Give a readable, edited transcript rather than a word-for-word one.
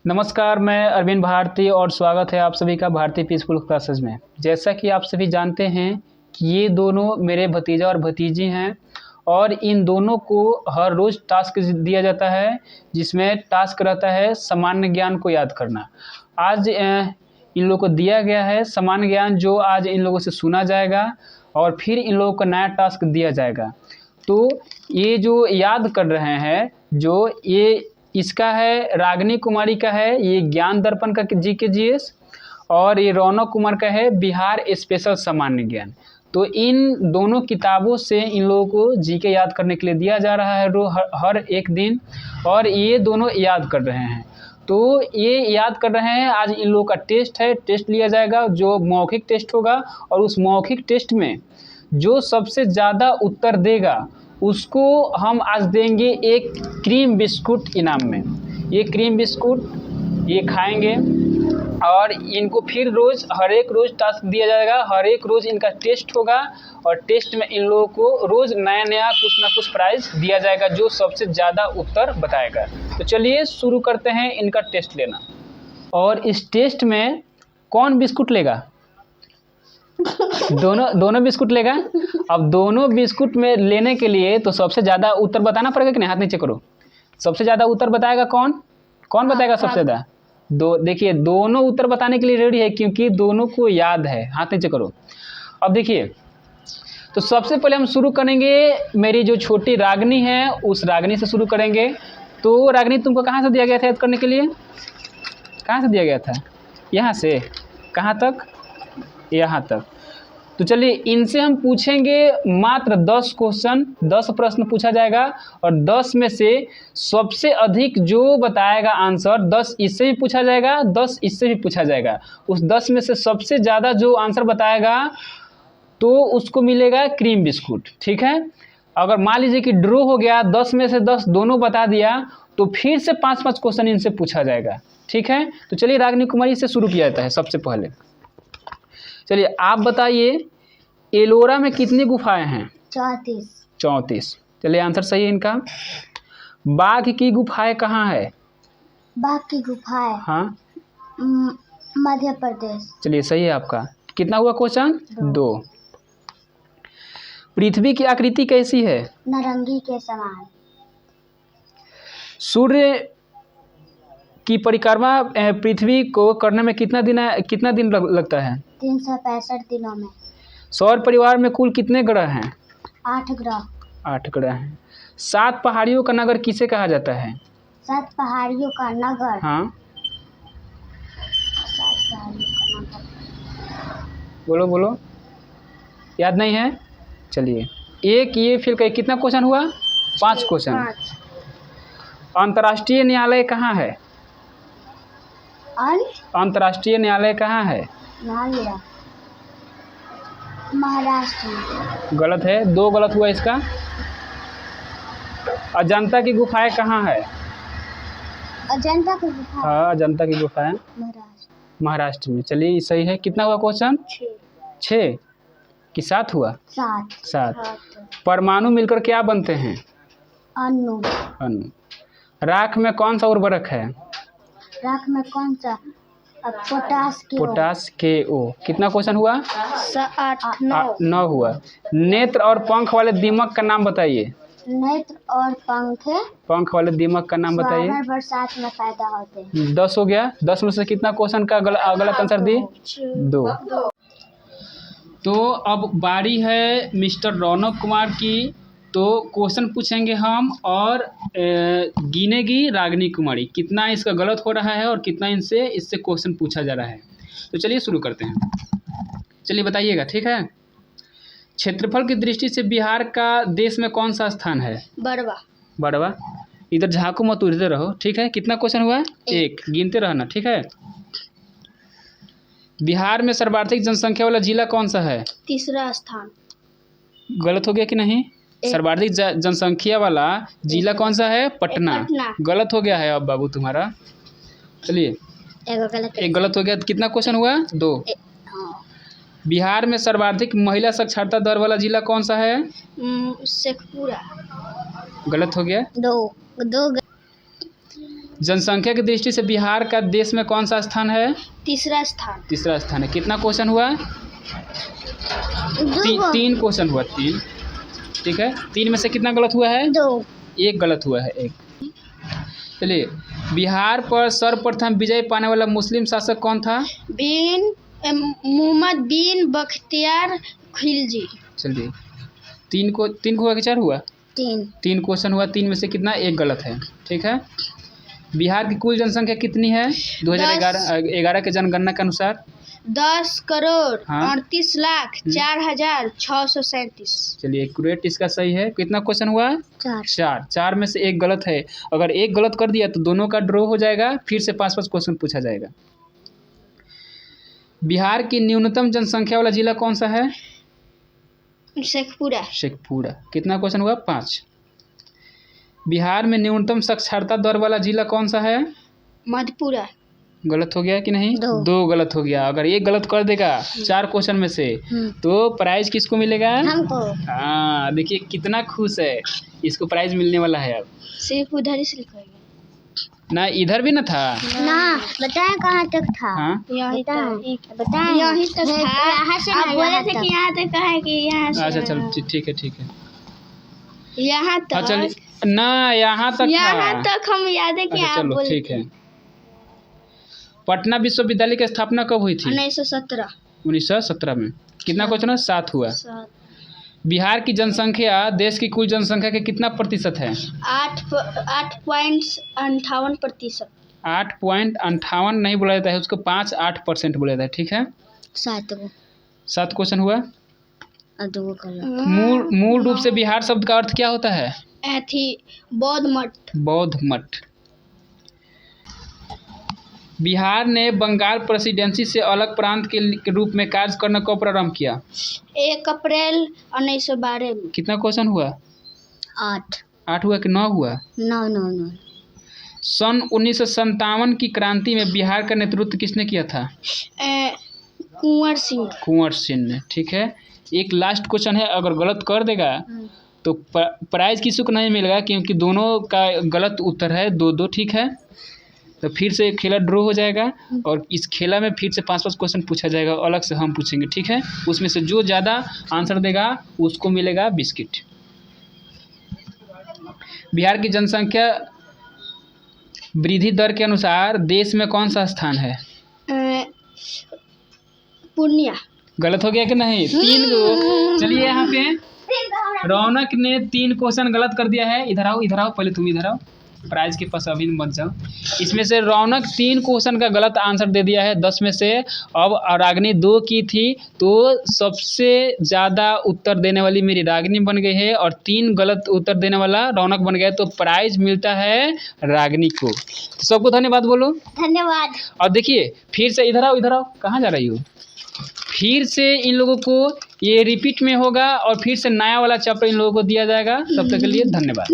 नमस्कार, मैं अरविंद भारती और स्वागत है आप सभी का भारती पीसफुल क्लासेस में। जैसा कि आप सभी जानते हैं कि ये दोनों मेरे भतीजा और भतीजी हैं और इन दोनों को हर रोज़ टास्क दिया जाता है, जिसमें टास्क रहता है सामान्य ज्ञान को याद करना। आज इन लोगों को दिया गया है सामान्य ज्ञान, जो आज इन लोगों से सुना जाएगा और फिर इन लोगों को नया टास्क दिया जाएगा। तो ये जो याद कर रहे हैं, जो ये इसका है रागिनी कुमारी का है, ये ज्ञान दर्पण का जीके जीएस, और ये रौनक कुमार का है बिहार स्पेशल सामान्य ज्ञान। तो इन दोनों किताबों से इन लोगों को जीके याद करने के लिए दिया जा रहा है हर एक दिन, और ये दोनों याद कर रहे हैं। तो ये याद कर रहे हैं, आज इन लोगों का टेस्ट है, टेस्ट लिया जाएगा जो मौखिक टेस्ट होगा, और उस मौखिक टेस्ट में जो सबसे ज़्यादा उत्तर देगा उसको हम आज देंगे एक क्रीम बिस्कुट इनाम में। ये क्रीम बिस्कुट ये खाएंगे और इनको फिर रोज़ हर एक रोज़ टास्क दिया जाएगा, हर एक रोज़ इनका टेस्ट होगा और टेस्ट में इन लोगों को रोज़ नया नया कुछ ना कुछ प्राइज़ दिया जाएगा जो सबसे ज़्यादा उत्तर बताएगा। तो चलिए शुरू करते हैं इनका टेस्ट लेना। और इस टेस्ट में कौन बिस्कुट लेगा? दोनों बिस्कुट लेगा। अब दोनों बिस्कुट में लेने के लिए तो सबसे ज़्यादा उत्तर बताना पड़ेगा कि नहीं? हाथ नीचे करो। सबसे ज़्यादा उत्तर बताएगा कौन बताएगा सबसे ज़्यादा? देखिए दोनों उत्तर बताने के लिए रेडी है क्योंकि दोनों को याद है। हाथ नीचे करो। अब देखिए, तो सबसे पहले हम शुरू करेंगे, मेरी जो छोटी रागिनी है उस रागिनी से शुरू करेंगे। तो रागिनी, तुमको कहाँ से दिया गया था याद करने के लिए? कहाँ से दिया गया था? यहाँ से कहाँ तक? यहाँ तक। तो चलिए इनसे हम पूछेंगे मात्र 10 क्वेश्चन, 10 प्रश्न पूछा जाएगा और 10 में से सबसे अधिक जो बताएगा आंसर, 10 इससे भी पूछा जाएगा, 10 इससे भी पूछा जाएगा। उस 10 में से सबसे ज़्यादा जो आंसर बताएगा तो उसको मिलेगा क्रीम बिस्कुट। ठीक है। अगर मान लीजिए कि ड्रॉ हो गया, 10 में से 10 दोनों बता दिया, तो फिर से 5-5 क्वेश्चन इनसे पूछा जाएगा। ठीक है। तो चलिए रागिनी कुमारी से शुरू किया जाता है सबसे पहले। चलिए आप बताइए, एलोरा में कितनी गुफाएं हैं? 34। चलिए आंसर सही है इनका। बाघ की गुफाएं कहाँ है? बाघ की गुफाएं, हाँ, मध्य प्रदेश। चलिए सही है आपका। कितना हुआ क्वेश्चन? 2। पृथ्वी की आकृति कैसी है? नारंगी के समान। सूर्य की परिक्रमा पृथ्वी को करने में कितना दिन लगता है? 365 दिनों में। सौर परिवार में कुल कितने ग्रह हैं? 8 ग्रह। 8 ग्रह हैं। 7 पहाड़ियों का नगर किसे कहा जाता है? 7 पहाड़ियों का नगर। हाँ, 7 पहाड़ियों का नगर। बोलो। याद नहीं है? चलिए एक ये फिर कितना क्वेश्चन हुआ? 5 क्वेश्चन। 5। अंतर्राष्ट्रीय न्यायालय कहाँ है? अंतर्राष्ट्रीय न्यायालय कहाँ है? महाराष्ट्र में। गलत है, 2 गलत हुआ इसका। अजंता की गुफाएं कहाँ है? अजंता की गुफा। हाँ, अजंता की गुफाएं महाराष्ट्र में। चलिए सही है। कितना हुआ क्वेश्चन? 6 कि 7 हुआ? 7। परमाणु मिलकर क्या बनते हैं? अणु। राख में कौन सा उर्वरक है? राख में कौन सा? पोटास के ओ। कितना क्वेश्चन हुआ? 9 हुआ। नेत्र और पंख वाले दीमक का नाम बताइए। नेत्र और पंख वाले दीमक का नाम बताइए। बरसात में पैदा होते हैं। 10 हो गया। 10 में से कितना क्वेश्चन का गलत आंसर दी? 2। तो अब बारी है मिस्टर रौनक कुमार की। तो क्वेश्चन पूछेंगे हम और गिनेगी रागिनी कुमारी कितना इसका गलत हो रहा है और कितना इससे क्वेश्चन पूछा जा रहा है। तो चलिए शुरू करते हैं। चलिए बताइएगा, ठीक है। क्षेत्रफल की दृष्टि से बिहार का देश में कौन सा स्थान है? बड़वा। इधर झाँको मत, उधर रहो, ठीक है। कितना क्वेश्चन हुआ? 1। गिनते रहना, ठीक है। बिहार में सर्वाधिक जनसंख्या वाला जिला कौन सा है? 3रा स्थान। गलत हो गया कि नहीं? सर्वाधिक जनसंख्या वाला जिला कौन सा है? पटना। गलत हो गया है अब बाबू तुम्हारा। चलिए एक गलत हो गया। कितना क्वेश्चन हुआ? 2। बिहार में सर्वाधिक महिला साक्षरता दर वाला जिला कौन सा है? शेखपुरा। गलत हो गया। 2। जनसंख्या की दृष्टि से बिहार का देश में कौन सा स्थान है? तीसरा स्थान। तीसरा स्थान है। कितना क्वेश्चन हुआ? तीन क्वेश्चन हुआ, 3। ठीक है, 3 में से कितना गलत हुआ है? 2। एक गलत हुआ है, एक। चलिए, बिहार पर सर्वप्रथम विजय पाने वाला मुस्लिम शासक कौन था? मोहम्मद बिन बख्तियार खिलजी। चलिए, 3 हुआ कि 4 हुआ? 3 क्वेश्चन हुआ, 3 में से कितना? एक गलत है। ठीक है, बिहार की कुल जनसंख्या कितनी है 2011 के जनगणना के अनुसार? 10 करोड़ हाँ? 38 लाख 4,637। चलिए, एक्यूरेट इसका सही है। कितना क्वेश्चन हुआ? 4 में से एक गलत है। अगर एक गलत कर दिया तो दोनों का ड्रॉ हो जाएगा, फिर से 5-5 क्वेश्चन पूछा जाएगा। बिहार की न्यूनतम जनसंख्या वाला जिला कौन सा है? शेखपुरा। कितना क्वेश्चन हुआ? 5। बिहार में न्यूनतम साक्षरता दर वाला जिला कौन सा है? मधेपुरा। गलत हो गया कि नहीं? 2 गलत हो गया। अगर एक गलत कर देगा 4 क्वेश्चन में से तो प्राइज किसको मिलेगा? हमको। हाँ, देखिए कितना खुश है, इसको प्राइज मिलने वाला है। अब सिर्फ उधर ही से लिखा ना, इधर भी ना था ना। बताएं कहाँ तक था? हाँ? यहीं तक था। आप बोले थे कि यहाँ तक है कि यहाँ से? अच्छा, चलो ठीक है। यहाँ तक। हाँ, चल ना, यहाँ तक हम याद है कि अच्छा, आप चलो बोले ठीक है। पटना विश्वविद्यालय की स्थापना कब हुई थी? 1917 में। कितना क्वेश्चन है? 7 हुआ। 7। बिहार की जनसंख्या देश की कुल जनसंख्या के कितना प्रतिशत है? 8.58%। 8.58 नहीं बोला जाता है उसको, 5-8% बोला जाता है। ठीक है, 7 क्वेश्चन हुआ। मूल रूप से बिहार शब्द का अर्थ क्या होता है? बौद्ध मठ। बिहार ने बंगाल प्रेसिडेंसी से अलग प्रांत के रूप में कार्य करना कब प्रारंभ किया? 1 अप्रैल 1912 में। कितना क्वेश्चन हुआ? 8 हुआ कि 9 हुआ? 9। सन 1957 की क्रांति में बिहार का नेतृत्व किसने किया था? कुंवर सिंह ने। ठीक है, एक लास्ट क्वेश्चन है, अगर गलत कर देगा तो प्राइज किसी को नहीं मिलेगा, क्योंकि दोनों का गलत उत्तर है 2-2। ठीक है, तो फिर से खेला ड्रॉ हो जाएगा और इस खेला में फिर से 5-5 क्वेश्चन पूछा जाएगा, अलग से हम पूछेंगे। ठीक है, उसमें से जो ज़्यादा आंसर देगा उसको मिलेगा बिस्किट। बिहार की जनसंख्या वृद्धि दर के अनुसार देश में कौन सा स्थान है? पूर्णिया। गलत हो गया कि नहीं? 3 को। चलिए, यहाँ पे रौनक ने 3 क्वेश्चन गलत कर दिया है। इधर आओ, पहले तुम इधर आओ, प्राइज के पास अभी मत जाओ। इसमें से रौनक 3 क्वेश्चन का गलत आंसर दे दिया है 10 में से। अब रागिनी 2 की थी, तो सबसे ज़्यादा उत्तर देने वाली मेरी रागिनी बन गई है और 3 गलत उत्तर देने वाला रौनक बन गया। तो प्राइज मिलता है रागिनी को। तो सबको धन्यवाद बोलो। धन्यवाद। और देखिए, फिर से इधर आओ, कहाँ जा रही हो? फिर से इन लोगों को ये रिपीट में होगा और फिर से नया वाला चैप्टर इन लोगों को दिया जाएगा। तब तक के लिए धन्यवाद।